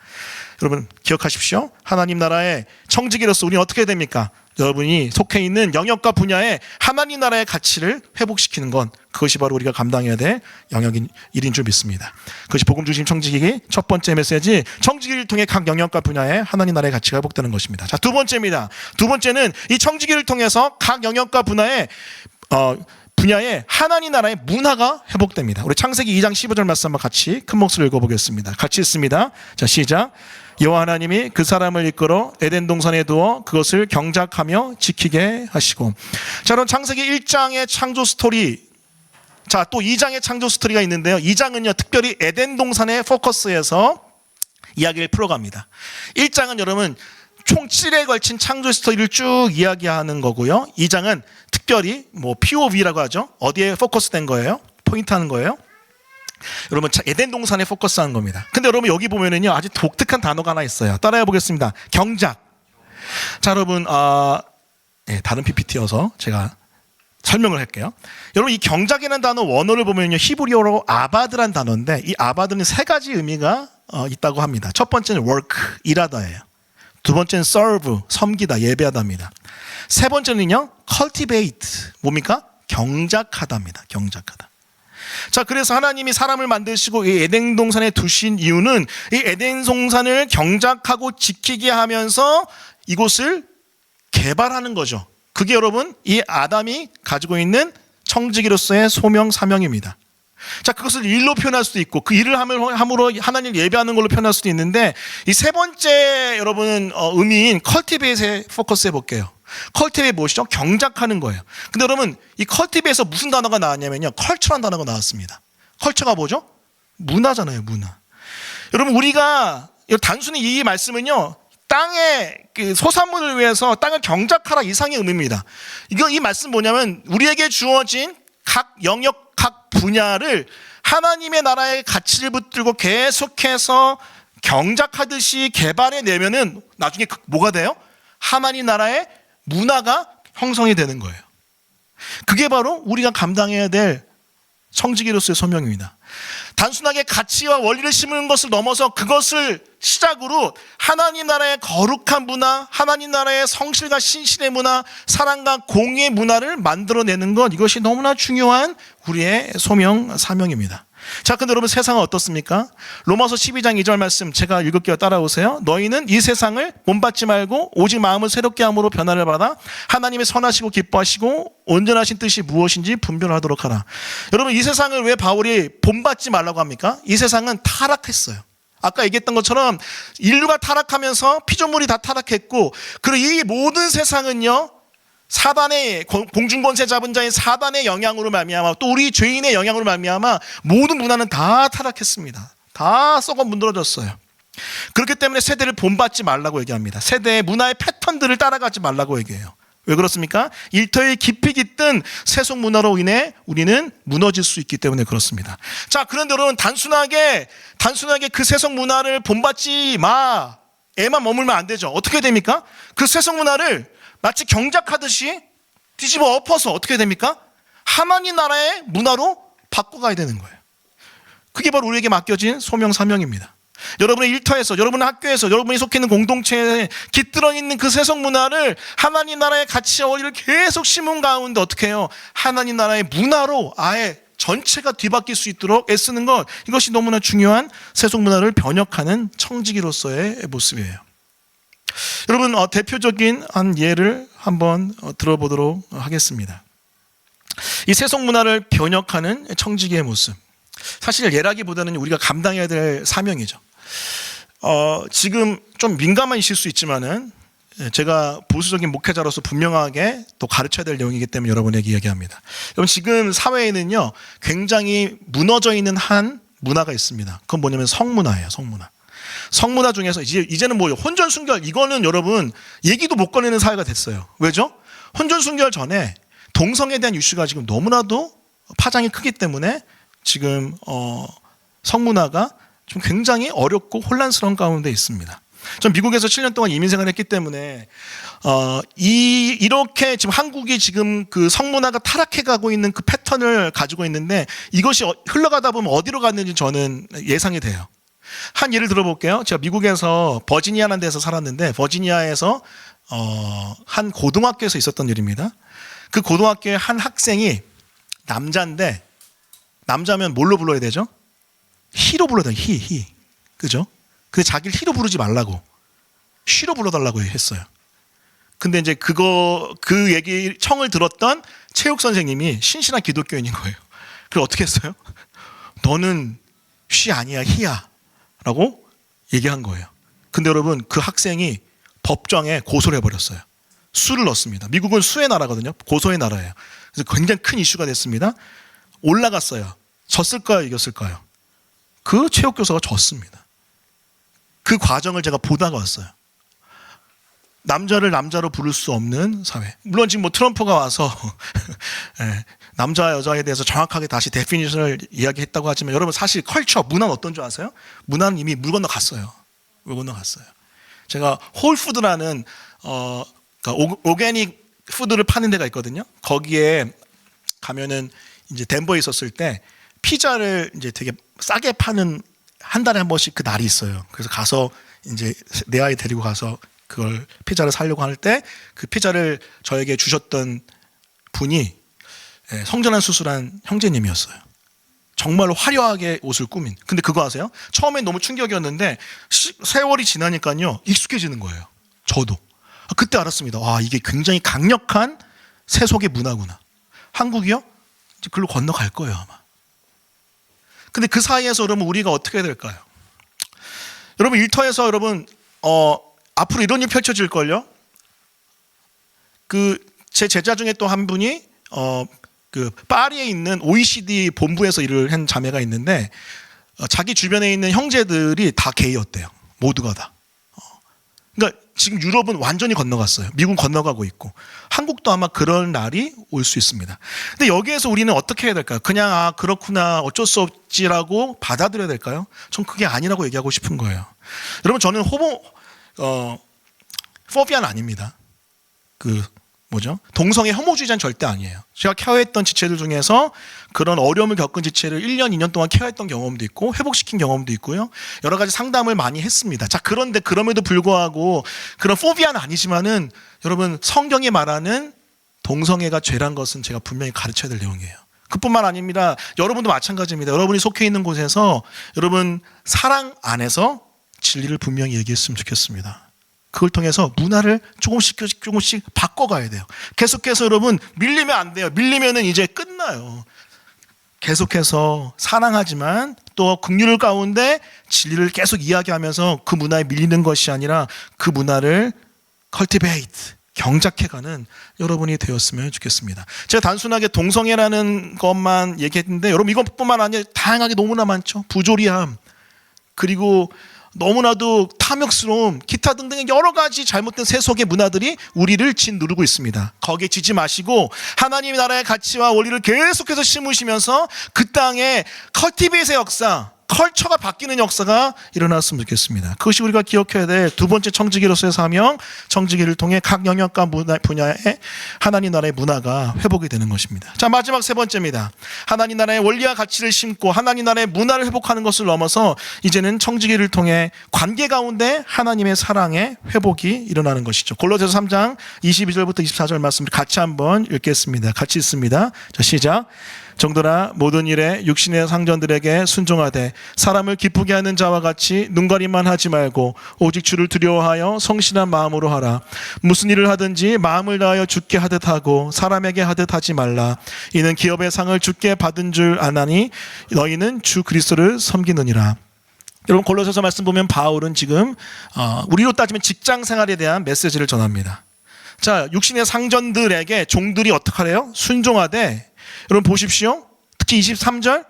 여러분 기억하십시오. 하나님 나라의 청지기로서 우리는 어떻게 해야 됩니까? 여러분이 속해 있는 영역과 분야에 하나님 나라의 가치를 회복시키는 건, 그것이 바로 우리가 감당해야 될 영역인 일인 줄 믿습니다. 그것이 복음 중심 청지기 첫 번째 메시지, 청지기를 통해 각 영역과 분야에 하나님 나라의 가치가 회복되는 것입니다. 자, 두 번째입니다. 두 번째는 이 청지기를 통해서 각 영역과 분야에 하나님 나라의 문화가 회복됩니다. 우리 창세기 2장 15절 말씀 한번 같이 큰 목소리로 읽어보겠습니다. 같이 읽습니다. 자, 시작. 여호와 하나님이 그 사람을 이끌어 에덴 동산에 두어 그것을 경작하며 지키게 하시고. 자, 그럼 창세기 1장의 창조 스토리, 자, 또 2장의 창조 스토리가 있는데요. 2장은요 특별히 에덴 동산에 포커스해서 이야기를 풀어갑니다. 1장은 여러분 총 7회에 걸친 창조 스토리를 쭉 이야기하는 거고요. 2장은 특별히 뭐 POV라고 하죠. 어디에 포커스된 거예요? 포인트하는 거예요. 여러분 에덴 동산에 포커스하는 겁니다. 근데 여러분 여기 보면은요 아주 독특한 단어가 하나 있어요. 따라해 보겠습니다. 경작. 자, 여러분 다른 PPT여서 제가 설명을 할게요. 여러분 이 경작이라는 단어 원어를 보면요 히브리어로 아바드란 단어인데, 이 아바드는 세 가지 의미가 있다고 합니다. 첫 번째는 work, 일하다예요. 두 번째는 serve, 섬기다, 예배하다입니다. 세 번째는요 cultivate, 뭡니까? 경작하다입니다. 경작하다. 자, 그래서 하나님이 사람을 만드시고 이 에덴 동산에 두신 이유는 이 에덴 동산을 경작하고 지키게 하면서 이곳을 개발하는 거죠. 그게 여러분 이 아담이 가지고 있는 청지기로서의 소명 사명입니다. 자, 그것을 일로 표현할 수도 있고 그 일을 함으로 하나님을 예배하는 걸로 표현할 수도 있는데, 이 세 번째 여러분은 의미인 컬티베이트에 포커스해 볼게요. 컬티베이트 무엇이죠? 경작하는 거예요. 근데 여러분 이 컬티베이트에서 무슨 단어가 나왔냐면요 컬처라는 단어가 나왔습니다. 컬처가 뭐죠? 문화잖아요. 문화. 여러분 우리가 단순히 이 말씀은요 땅의 그 소산물을 위해서 땅을 경작하라 이상의 의미입니다. 이 말씀 뭐냐면 우리에게 주어진 각 영역 각 분야를 하나님의 나라의 가치를 붙들고 계속해서 경작하듯이 개발해내면은 나중에 뭐가 돼요? 하나님 나라의 문화가 형성이 되는 거예요. 그게 바로 우리가 감당해야 될 청지기로서의 소명입니다. 단순하게 가치와 원리를 심는 것을 넘어서 그것을 시작으로 하나님 나라의 거룩한 문화, 하나님 나라의 성실과 신실의 문화, 사랑과 공의의 문화를 만들어내는 것, 이것이 너무나 중요한 우리의 소명, 사명입니다. 자, 근데 여러분 세상은 어떻습니까? 로마서 12장 2절 말씀 제가 읽을게요. 따라오세요. 너희는 이 세상을 본받지 말고 오직 마음을 새롭게 함으로 변화를 받아 하나님의 선하시고 기뻐하시고 온전하신 뜻이 무엇인지 분별하도록 하라. 여러분 이 세상을 왜 바울이 본받지 말라고 합니까? 이 세상은 타락했어요. 아까 얘기했던 것처럼 인류가 타락하면서 피조물이 다 타락했고, 그리고 이 모든 세상은요 사단의 공중권세 잡은 자인 사단의 영향으로 말미암아 또 우리 죄인의 영향으로 말미암아 모든 문화는 다 타락했습니다. 다 썩어 문드러졌어요. 그렇기 때문에 세대를 본받지 말라고 얘기합니다. 세대의 문화의 패턴들을 따라가지 말라고 얘기해요. 왜 그렇습니까? 일터에 깊이 깃든 세속 문화로 인해 우리는 무너질 수 있기 때문에 그렇습니다. 자, 그런데 여러분 단순하게 그 세속 문화를 본받지 마에만 머물면 안 되죠. 어떻게 됩니까? 그 세속 문화를 마치 경작하듯이 뒤집어 엎어서 어떻게 됩니까? 하나님 나라의 문화로 바꿔가야 되는 거예요. 그게 바로 우리에게 맡겨진 소명 사명입니다. 여러분의 일터에서, 여러분의 학교에서, 여러분이 속해 있는 공동체에 깃들어 있는 그 세속 문화를 하나님 나라의 가치와 원리를 계속 심은 가운데 어떻게 해요? 하나님 나라의 문화로 아예 전체가 뒤바뀔 수 있도록 애쓰는 것, 이것이 너무나 중요한 세속 문화를 변혁하는 청지기로서의 모습이에요. 여러분 대표적인 한 예를 한번 들어보도록 하겠습니다. 이 세속 문화를 변혁하는 청지기의 모습, 사실 예라기보다는 우리가 감당해야 될 사명이죠. 지금 좀 민감하실 수 있지만은 제가 보수적인 목회자로서 분명하게 또 가르쳐야 될 내용이기 때문에 여러분에게 이야기합니다. 여러분 지금 사회에는요 굉장히 무너져 있는 한 문화가 있습니다. 그건 뭐냐면 성문화예요. 성문화 중에서 이제는 뭐 혼전순결, 이거는 여러분 얘기도 못 꺼내는 사회가 됐어요. 왜죠? 혼전순결 전에 동성에 대한 이슈가 지금 너무나도 파장이 크기 때문에 지금 성문화가 좀 굉장히 어렵고 혼란스러운 가운데 있습니다. 전 미국에서 7년 동안 이민 생활을 했기 때문에 이렇게 지금 한국이 지금 그 성문화가 타락해가고 있는 그 패턴을 가지고 있는데 이것이 흘러가다 보면 어디로 갔는지 저는 예상이 돼요. 한 예를 들어볼게요. 제가 미국에서 버지니아라는 데서 살았는데 버지니아에서 한 고등학교에서 있었던 일입니다. 그 고등학교의 한 학생이 남자인데, 남자면 뭘로 불러야 되죠? 히로 불러야 돼요. 히. 그죠? 근데 자기를 히로 부르지 말라고 쉬로 불러달라고 했어요. 근데 이제 그 얘기 청을 들었던 체육 선생님이 신실한 기독교인인 거예요. 그래서 어떻게 했어요? 너는 쉬 아니야, 히야 라고 얘기한 거예요. 근데 여러분 그 학생이 법정에 고소를 해버렸어요. 수를 넣습니다. 미국은 수의 나라거든요. 고소의 나라예요. 그래서 굉장히 큰 이슈가 됐습니다. 올라갔어요. 졌을까요? 이겼을까요? 그 체육교사가 졌습니다. 그 과정을 제가 보다가 왔어요. 남자를 남자로 부를 수 없는 사회. 물론 지금 뭐 트럼프가 와서 남자 여자에 대해서 정확하게 다시 데피니션을 이야기했다고 하지만 여러분 사실 컬처, 문화는 어떤 줄 아세요? 문화는 이미 물 건너갔어요. 제가 홀푸드라는 그러니까 오게닉 푸드를 파는 데가 있거든요. 거기에 가면은 이제 덴버에 있었을 때 피자를 이제 되게 싸게 파는 한 달에 한 번씩 그 날이 있어요. 그래서 가서 이제 내 아이 데리고 가서 그걸 피자를 사려고 할 때 그 피자를 저에게 주셨던 분이 성전환 수술한 형제님이었어요. 정말로 화려하게 옷을 꾸민. 근데 그거 아세요? 처음엔 너무 충격이었는데 세월이 지나니까요 익숙해지는 거예요. 저도 그때 알았습니다. 와, 이게 굉장히 강력한 세속의 문화구나. 한국이요? 이제 글로 건너갈 거예요 아마. 근데 그 사이에서 여러분 우리가 어떻게 해야 될까요? 여러분 일터에서 여러분 앞으로 이런 일이 펼쳐질걸요? 제 제자 중에 또 한 분이 그 파리에 있는 OECD 본부에서 일을 한 자매가 있는데 자기 주변에 있는 형제들이 다 게이였대요. 모두가 다. 그러니까 지금 유럽은 완전히 건너갔어요. 미국은 건너가고 있고 한국도 아마 그런 날이 올 수 있습니다. 근데 여기에서 우리는 어떻게 해야 될까요? 그냥 그렇구나 어쩔 수 없지라고 받아들여야 될까요? 전 그게 아니라고 얘기하고 싶은 거예요. 여러분 저는 포비아는 아닙니다. 동성애 혐오주의자는 절대 아니에요. 제가 케어했던 지체들 중에서 그런 어려움을 겪은 지체를 1년, 2년 동안 케어했던 경험도 있고 회복시킨 경험도 있고요. 여러 가지 상담을 많이 했습니다. 자, 그런데 그럼에도 불구하고 그런 포비아는 아니지만은 여러분 성경이 말하는 동성애가 죄란 것은 제가 분명히 가르쳐야 될 내용이에요. 그뿐만 아닙니다. 여러분도 마찬가지입니다. 여러분이 속해 있는 곳에서 여러분 사랑 안에서 진리를 분명히 얘기했으면 좋겠습니다. 그걸 통해서 문화를 조금씩 바꿔가야 돼요. 계속해서 여러분 밀리면 안 돼요. 밀리면은 이제 끝나요. 계속해서 사랑하지만 또 긍휼 가운데 진리를 계속 이야기하면서 그 문화에 밀리는 것이 아니라 그 문화를 cultivate, 경작해가는 여러분이 되었으면 좋겠습니다. 제가 단순하게 동성애라는 것만 얘기했는데 여러분 이것뿐만 아니라 다양하게 너무나 많죠. 부조리함, 그리고 너무나도 탐욕스러움, 기타 등등의 여러 가지 잘못된 세속의 문화들이 우리를 짓누르고 있습니다. 거기에 지지 마시고 하나님의 나라의 가치와 원리를 계속해서 심으시면서 그 땅에 컬티베이트의 역사, 컬처가 바뀌는 역사가 일어났으면 좋겠습니다. 그것이 우리가 기억해야 될 두 번째 청지기로서의 사명, 청지기를 통해 각 영역과 분야의 하나님 나라의 문화가 회복이 되는 것입니다. 자, 마지막 세 번째입니다. 하나님 나라의 원리와 가치를 심고 하나님 나라의 문화를 회복하는 것을 넘어서 이제는 청지기를 통해 관계 가운데 하나님의 사랑의 회복이 일어나는 것이죠. 골로새서 3장 22절부터 24절 말씀을 같이 한번 읽겠습니다. 같이 읽습니다. 자, 시작. 정도나 모든 일에 육신의 상전들에게 순종하되 사람을 기쁘게 하는 자와 같이 눈가림만 하지 말고 오직 주를 두려워하여 성실한 마음으로 하라. 무슨 일을 하든지 마음을 다하여 주께 하듯 하고 사람에게 하듯 하지 말라. 이는 기업의 상을 주께 받은 줄 아나니 너희는 주 그리스도를 섬기느니라. 여러분 골로새서 말씀 보면 바울은 지금 우리로 따지면 직장 생활에 대한 메시지를 전합니다. 자, 육신의 상전들에게 종들이 어떻게 하래요? 순종하되, 여러분 보십시오. 특히 23절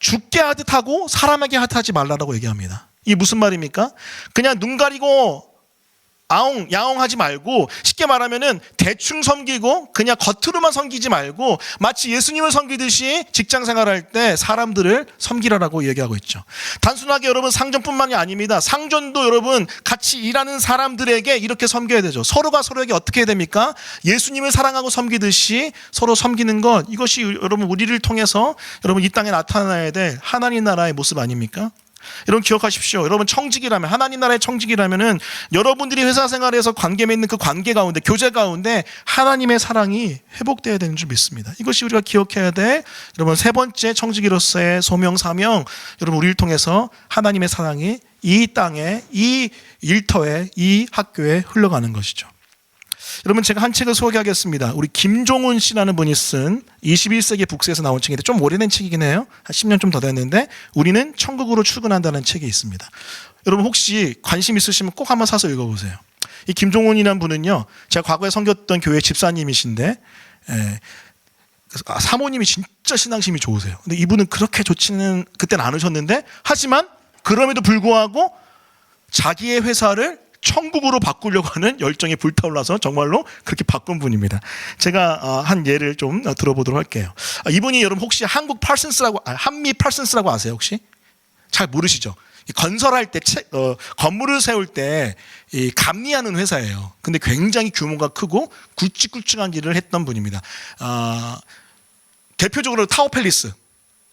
죽게 하듯 하고 사람에게 하듯 하지 말라라고 얘기합니다. 이게 무슨 말입니까? 그냥 눈 가리고 야옹하지 말고, 쉽게 말하면은 대충 섬기고 그냥 겉으로만 섬기지 말고 마치 예수님을 섬기듯이 직장 생활할 때 사람들을 섬기라라고 얘기하고 있죠. 단순하게 여러분 상전뿐만이 아닙니다. 상전도 여러분 같이 일하는 사람들에게 이렇게 섬겨야 되죠. 서로가 서로에게 어떻게 해야 됩니까? 예수님을 사랑하고 섬기듯이 서로 섬기는 것, 이것이 여러분 우리를 통해서 여러분 이 땅에 나타나야 될 하나님 나라의 모습 아닙니까? 여러분 기억하십시오. 여러분 청직이라면, 하나님 나라의 청직이라면은 여러분들이 회사 생활에서 관계 맺는 그 관계 가운데, 교제 가운데 하나님의 사랑이 회복되어야 되는 줄 믿습니다. 이것이 우리가 기억해야 돼. 여러분 세 번째 청지기로서의 소명 사명, 여러분 우리를 통해서 하나님의 사랑이 이 땅에, 이 일터에, 이 학교에 흘러가는 것이죠. 여러분 제가 한 책을 소개하겠습니다. 우리 김종훈 씨라는 분이 쓴 21세기 북스에서 나온 책인데 좀 오래된 책이긴 해요. 한 10년 좀 더 됐는데 우리는 천국으로 출근한다는 책이 있습니다. 여러분 혹시 관심 있으시면 꼭 한번 사서 읽어보세요. 이 김종훈이라는 분은요, 제가 과거에 섬겼던 교회 집사님이신데 사모님이 진짜 신앙심이 좋으세요. 근데 이분은 그렇게 좋지는 그때는 않으셨는데, 하지만 그럼에도 불구하고 자기의 회사를 천국으로 바꾸려고 하는 열정이 불타올라서 정말로 그렇게 바꾼 분입니다. 제가 한 예를 좀 들어보도록 할게요. 이분이 여러분 혹시 한미 팔슨스라고 아세요 혹시? 잘 모르시죠? 건설할 때 건물을 세울 때 감리하는 회사예요. 근데 굉장히 규모가 크고 굵직굵직한 일을 했던 분입니다. 대표적으로 타워팰리스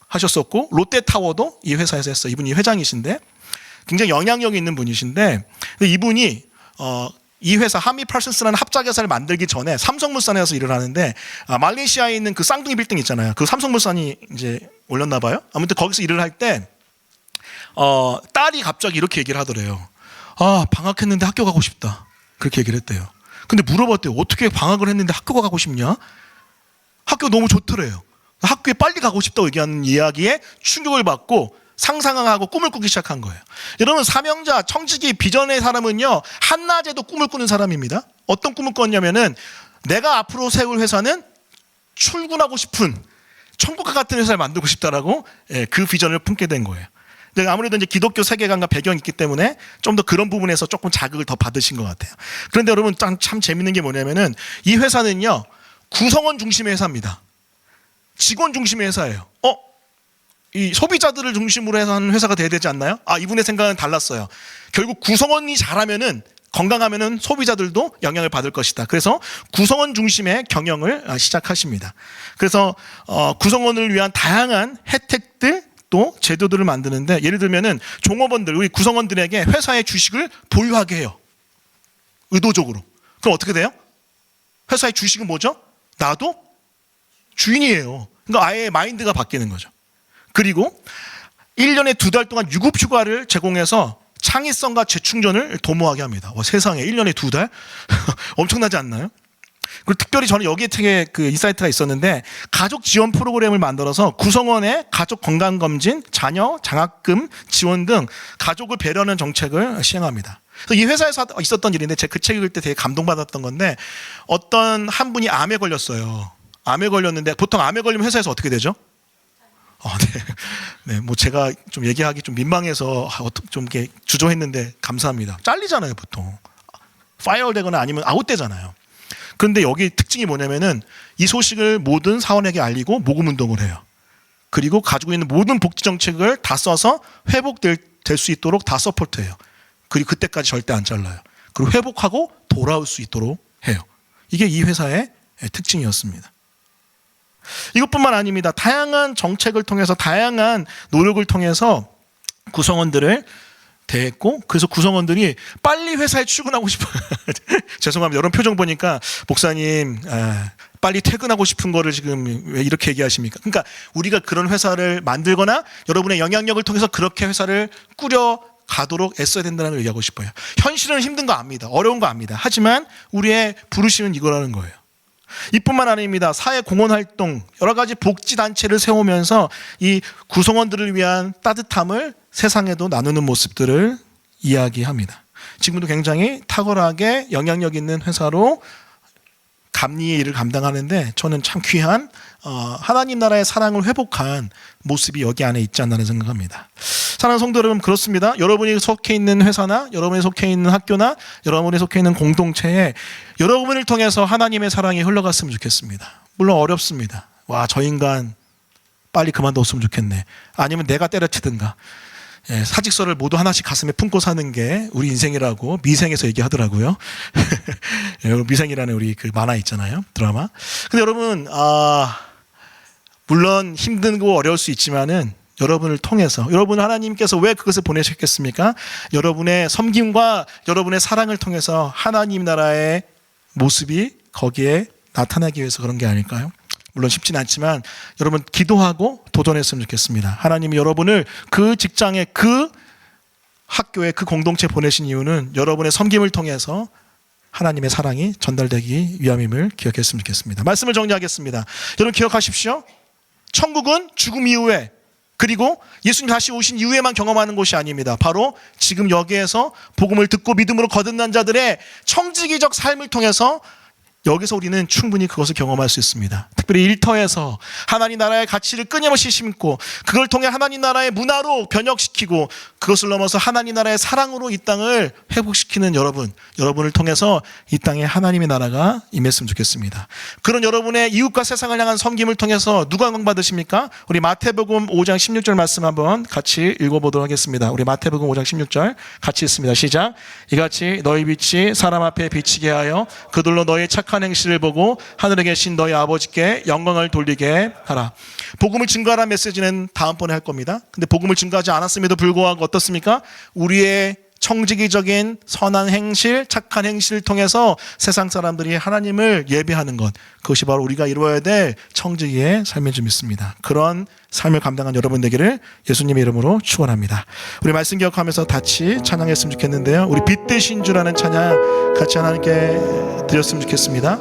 하셨었고 롯데타워도 이 회사에서 했어요. 이분이 회장이신데 굉장히 영향력이 있는 분이신데, 이분이 이 회사 한미 팔슨스라는 합작회사를 만들기 전에 삼성물산에서 일을 하는데, 말레이시아에 있는 그 쌍둥이 빌딩 있잖아요. 그 삼성물산이 이제 올렸나 봐요. 아무튼 거기서 일을 할 때 딸이 갑자기 이렇게 얘기를 하더래요. 방학했는데 학교 가고 싶다. 그렇게 얘기를 했대요. 근데 물어봤대요. 어떻게 방학을 했는데 학교가 가고 싶냐? 학교 너무 좋더래요. 학교에 빨리 가고 싶다고 얘기하는 이야기에 충격을 받고 상상하고 꿈을 꾸기 시작한 거예요. 여러분 사명자, 청지기, 비전의 사람은요 한낮에도 꿈을 꾸는 사람입니다. 어떤 꿈을 꿨냐면은 내가 앞으로 세울 회사는 출근하고 싶은 천국과 같은 회사를 만들고 싶다라고 그 비전을 품게 된 거예요. 아무래도 이제 기독교 세계관과 배경이 있기 때문에 좀 더 그런 부분에서 조금 자극을 더 받으신 것 같아요. 그런데 여러분 참 재밌는 게 뭐냐면은 이 회사는요, 구성원 중심의 회사입니다. 직원 중심의 회사예요. 이 소비자들을 중심으로 해서 하는 회사가 돼야 되지 않나요? 이분의 생각은 달랐어요. 결국 구성원이 잘하면은, 건강하면은 소비자들도 영향을 받을 것이다. 그래서 구성원 중심의 경영을 시작하십니다. 그래서 구성원을 위한 다양한 혜택들 또 제도들을 만드는데, 예를 들면은 종업원들, 우리 구성원들에게 회사의 주식을 보유하게 해요. 의도적으로. 그럼 어떻게 돼요? 회사의 주식은 뭐죠? 나도 주인이에요. 그러니까 아예 마인드가 바뀌는 거죠. 그리고 1년에 2달 동안 유급휴가를 제공해서 창의성과 재충전을 도모하게 합니다. 세상에 1년에 2달? 엄청나지 않나요? 그리고 특별히 저는 여기에 되게 그 인사이트가 있었는데, 가족 지원 프로그램을 만들어서 구성원의 가족 건강검진, 자녀 장학금 지원 등 가족을 배려하는 정책을 시행합니다. 그래서 이 회사에서 있었던 일인데, 제가 그 책 읽을 때 되게 감동받았던 건데, 어떤 한 분이 암에 걸렸어요. 암에 걸렸는데, 보통 암에 걸리면 회사에서 어떻게 되죠? 네, 뭐 제가 좀 얘기하기 좀 민망해서 좀 이렇게 주저했는데 감사합니다. 잘리잖아요, 보통. 파이어 되거나 아니면 아웃되잖아요. 그런데 여기 특징이 뭐냐면은 이 소식을 모든 사원에게 알리고 모금 운동을 해요. 그리고 가지고 있는 모든 복지 정책을 다 써서 회복될 수 있도록 다 서포트해요. 그리고 그때까지 절대 안 잘라요. 그리고 회복하고 돌아올 수 있도록 해요. 이게 이 회사의 특징이었습니다. 이것뿐만 아닙니다. 다양한 정책을 통해서, 다양한 노력을 통해서 구성원들을 대했고, 그래서 구성원들이 빨리 회사에 출근하고 싶어요. 죄송합니다. 여러분 표정 보니까 목사님 빨리 퇴근하고 싶은 거를 지금 왜 이렇게 얘기하십니까? 그러니까 우리가 그런 회사를 만들거나 여러분의 영향력을 통해서 그렇게 회사를 꾸려 가도록 애써야 된다는 걸 얘기하고 싶어요. 현실은 힘든 거 압니다. 어려운 거 압니다. 하지만 우리의 부르심은 이거라는 거예요. 이뿐만 아닙니다. 사회공헌활동, 여러 가지 복지단체를 세우면서 이 구성원들을 위한 따뜻함을 세상에도 나누는 모습들을 이야기합니다. 지금도 굉장히 탁월하게 영향력 있는 회사로 감리의 일을 감당하는데, 저는 참 귀한 하나님 나라의 사랑을 회복한 모습이 여기 안에 있지 않나 생각합니다. 사랑하는 성도 여러분, 그렇습니다. 여러분이 속해 있는 회사나 여러분이 속해 있는 학교나 여러분이 속해 있는 공동체에 여러분을 통해서 하나님의 사랑이 흘러갔으면 좋겠습니다. 물론 어렵습니다. 저 인간 빨리 그만뒀으면 좋겠네. 아니면 내가 때려치든가. 사직서를 모두 하나씩 가슴에 품고 사는 게 우리 인생이라고 미생에서 얘기하더라고요. 미생이라는 우리 그 만화 있잖아요, 드라마. 근데 여러분, 물론 힘들고 어려울 수 있지만은 여러분을 통해서, 여러분 하나님께서 왜 그것을 보내셨겠습니까? 여러분의 섬김과 여러분의 사랑을 통해서 하나님 나라의 모습이 거기에 나타나기 위해서 그런 게 아닐까요? 물론 쉽진 않지만 여러분 기도하고 도전했으면 좋겠습니다. 하나님이 여러분을 그 직장에, 그 학교에, 그 공동체에 보내신 이유는 여러분의 섬김을 통해서 하나님의 사랑이 전달되기 위함임을 기억했으면 좋겠습니다. 말씀을 정리하겠습니다. 여러분 기억하십시오. 천국은 죽음 이후에, 그리고 예수님 다시 오신 이후에만 경험하는 곳이 아닙니다. 바로 지금 여기에서 복음을 듣고 믿음으로 거듭난 자들의 청지기적 삶을 통해서 여기서 우리는 충분히 그것을 경험할 수 있습니다. 특별히 일터에서 하나님 나라의 가치를 끊임없이 심고, 그걸 통해 하나님 나라의 문화로 변혁시키고, 그것을 넘어서 하나님 나라의 사랑으로 이 땅을 회복시키는 여러분을 통해서 이 땅에 하나님의 나라가 임했으면 좋겠습니다. 그런 여러분의 이웃과 세상을 향한 섬김을 통해서 누가 영광 받으십니까? 우리 마태복음 5장 16절 말씀 한번 같이 읽어보도록 하겠습니다. 우리 마태복음 5장 16절 같이 읽습니다. 시작. 이같이 너희 빛이 사람 앞에 비치게 하여 그들로 너희 착한 행실을 보고 하늘에 계신 너희 아버지께 영광을 돌리게 하라. 복음을 증거하라는 메시지는 다음번에 할 겁니다. 근데 복음을 증거하지 않았음에도 불구하고 어떻습니까? 우리의 청지기적인 선한 행실, 착한 행실을 통해서 세상 사람들이 하나님을 예배하는 것, 그것이 바로 우리가 이루어야 될 청지기의 삶인 줄 믿습니다. 그런 삶을 감당한 여러분 되기를 예수님의 이름으로 축원합니다. 우리 말씀 기억하면서 같이 찬양했으면 좋겠는데요. 우리 빛 되신 주라는 찬양 같이 하나님께 드렸으면 좋겠습니다.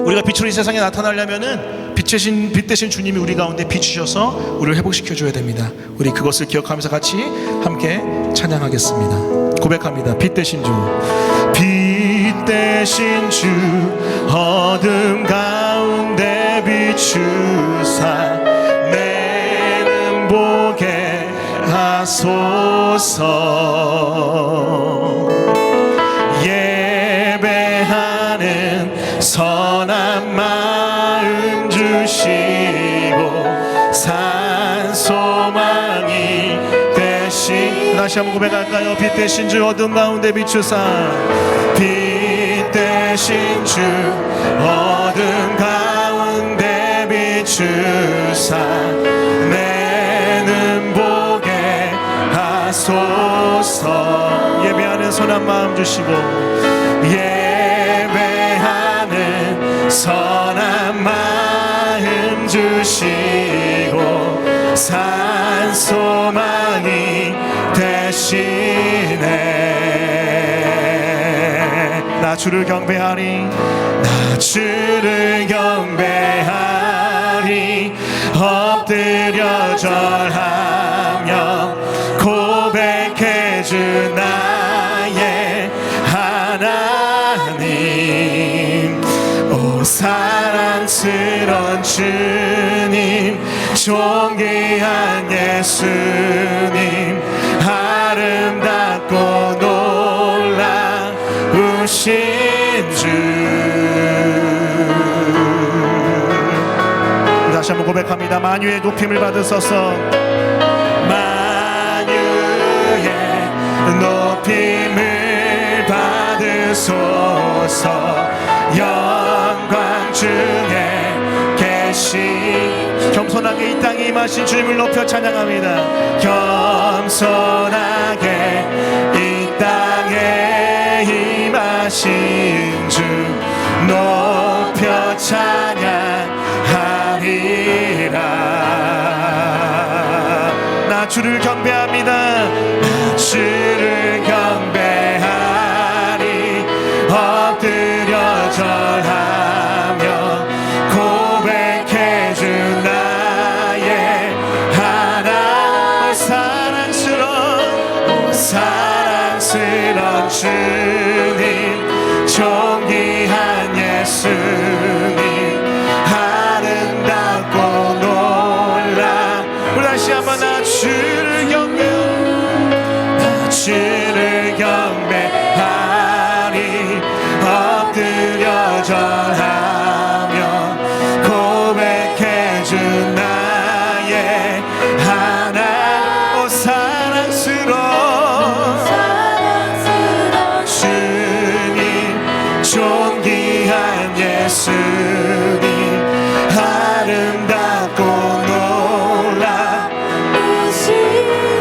우리가 빛으로 이 세상에 나타나려면은 빛 대신 주님이 우리 가운데 비추셔서 우리를 회복시켜 줘야 됩니다. 우리 그것을 기억하면서 같이 함께 찬양하겠습니다. 고백합니다. 빛 대신 주, 빛 대신 주, 어둠 가운데 비추사 내는 보게 하소서. 하소서. 예배하는 선한 마음 주시고 산 소망이 대신, 다시 한번 고백할까요? 빛 대신 주 어둠 가운데 비추사, 빛 대신 주 어둠 가운데 비추사 내 눈 보게 하소서. 예배하는 선한 마음 주시고, 예배하는 선한 마음 주시고 산 소망이 대신에 나 주를 경배하리, 나 주를 경배하리. 엎드려 절하며 고백해 주 나의 하나님. 오 사랑스런 주님, 존귀한 예수님, 아름답고 놀라우신 주. 다시 한번 고백합니다. 만유의 높임을 받으소서. 만유의 높임을 받으소서. 영광 중에 계신, 겸손하게 이 땅에 임하신 주님을 높여 찬양합니다. 겸손하게 이 땅에 임하신 주 높여 찬양하리라. 나 주를 경배합니다. 나 주를 경배하리. 엎드려 절하며 고백해 주 나의 하나. 사랑스러운 주님, 존귀한 예수님, 아름답고 놀라. 우리 다시 한번 나 주를 경배하리, 나 주를 경배하리. 엎드려 절하며 고백해 주 나의 하나. 오 사랑스러운 주님, 존귀한 예수님, 아름답고 놀라.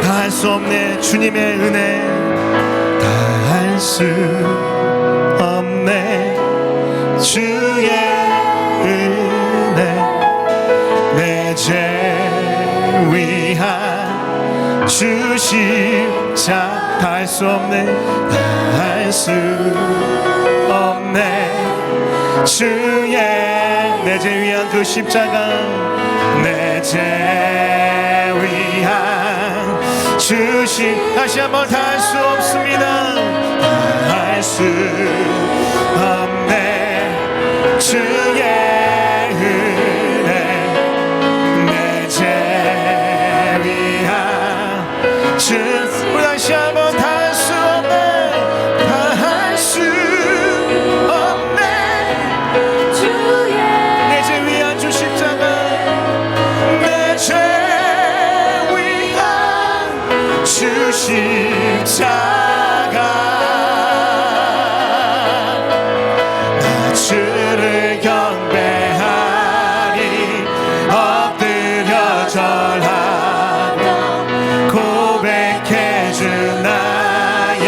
다 할 수 없네 주님의 은혜, 다 할 수 없네 주의 은혜. 내 죄 위한 주 십자, 다 할 수 없네, 다 할 수 없네 주의, 내 죄 위한 그 십자가, 내 죄 위한 주 십. 다시 한번 다 할 수 없습니다, 다 할 수 없네 주의 은혜. 내 죄 위한 주. 우리 다시 한번 다 할 수 없네, 다 할 수 없네 주의, 내 죄 위한 주 십자가, 내 죄 위한 주 십자가. 나 주를 경배하리. 엎드려 절하며 고백해 주 나의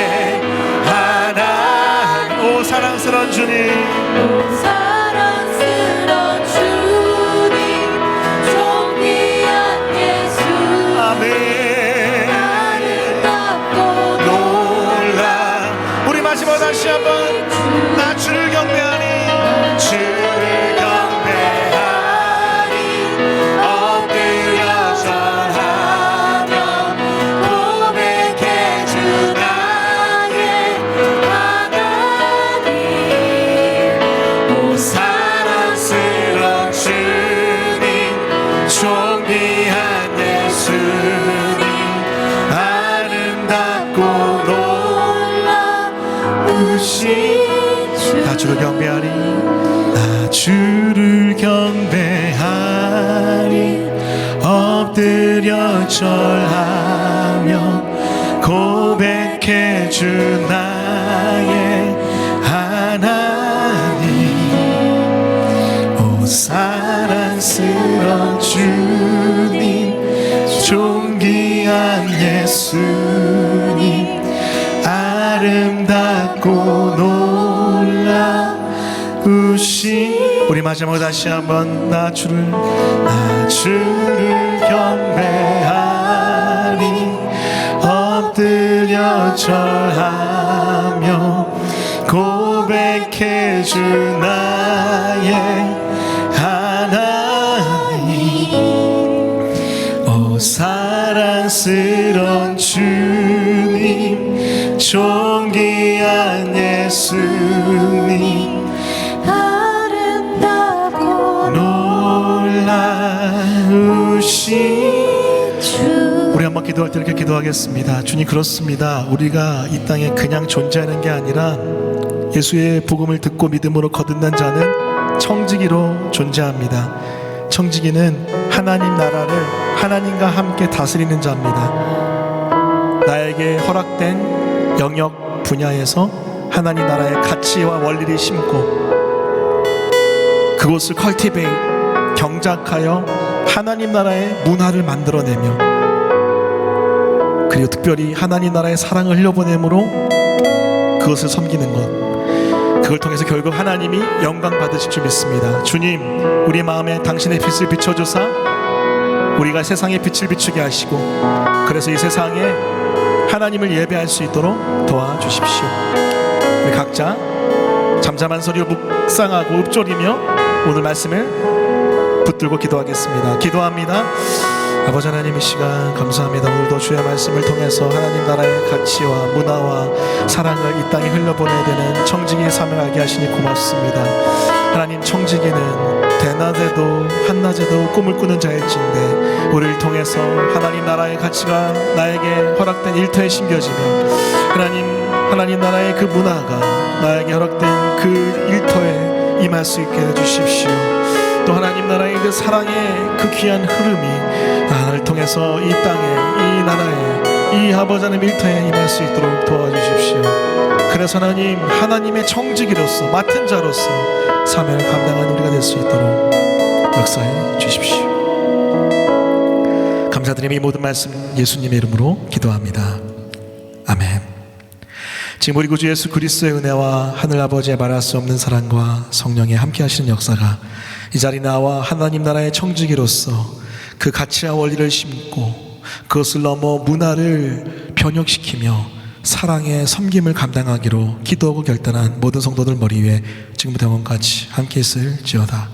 하나님. 오 사랑스러운 주님, 오 사랑스러운 주님, 존귀한 예수, 아멘. 아름답고 경배하리 나 주를 경배하리 엎드려 절하며 고백해 주 나의 하나님 오 사랑스러운 주님 존귀한 예수님 아름답고 놀라우신 우리 마지막으로 다시 한번 나 주를 경배하리 엎드려 절하며 고백해 주 나의 하나님 오 사랑스러운 주님 존귀한 예수님 아름답고 놀라우신 주 우리 한번 기도할 때 이렇게 기도하겠습니다. 주님 그렇습니다. 우리가 이 땅에 그냥 존재하는 게 아니라 예수의 복음을 듣고 믿음으로 거듭난 자는 청지기로 존재합니다. 청지기는 하나님 나라를 하나님과 함께 다스리는 자입니다. 나에게 허락된 영역 분야에서 하나님 나라의 가치와 원리를 심고 그곳을 컬티베이트 경작하여 하나님 나라의 문화를 만들어내며 그리고 특별히 하나님 나라의 사랑을 흘려보내므로 그것을 섬기는 것 그걸 통해서 결국 하나님이 영광 받으실 줄 믿습니다. 주님 우리 마음에 당신의 빛을 비춰주사 우리가 세상의 빛을 비추게 하시고 그래서 이 세상에 하나님을 예배할 수 있도록 도와주십시오. 우리 각자 잠잠한 소리로 묵상하고 읊조리며 오늘 말씀을 붙들고 기도하겠습니다. 기도합니다. 아버지 하나님 이 시간 감사합니다. 오늘도 주의 말씀을 통해서 하나님 나라의 가치와 문화와 사랑을 이 땅에 흘려보내야 되는 청지기의 삶을 알게 하시니 고맙습니다. 하나님 청지기는 대낮에도 한낮에도 꿈을 꾸는 자일진데 우리를 통해서 하나님 나라의 가치가 나에게 허락된 일터에 심겨지며 하나님 나라의 그 문화가 나에게 허락된 그 일터에 임할 수 있게 해주십시오. 또 하나님 나라의 그 사랑의 그 귀한 흐름이 나를 통해서 이 땅에 이 나라에 이 아버지 하나님 일터에 임할 수 있도록 도와주십시오. 그래서 하나님의 청지기로서 맡은 자로서 사명을 감당하는 우리가 될 수 있도록 역사해 주십시오. 감사드리며 이 모든 말씀 예수님의 이름으로 기도합니다. 아멘. 지금 우리 구주 예수 그리스도의 은혜와 하늘아버지의 말할 수 없는 사랑과 성령의 함께 하시는 역사가 이 자리 나와 하나님 나라의 청지기로서 그 가치와 원리를 심고 그것을 넘어 문화를 변혁시키며 사랑의 섬김을 감당하기로 기도하고 결단한 모든 성도들 머리 위에 지금부터 영원까지 함께 있을지어다.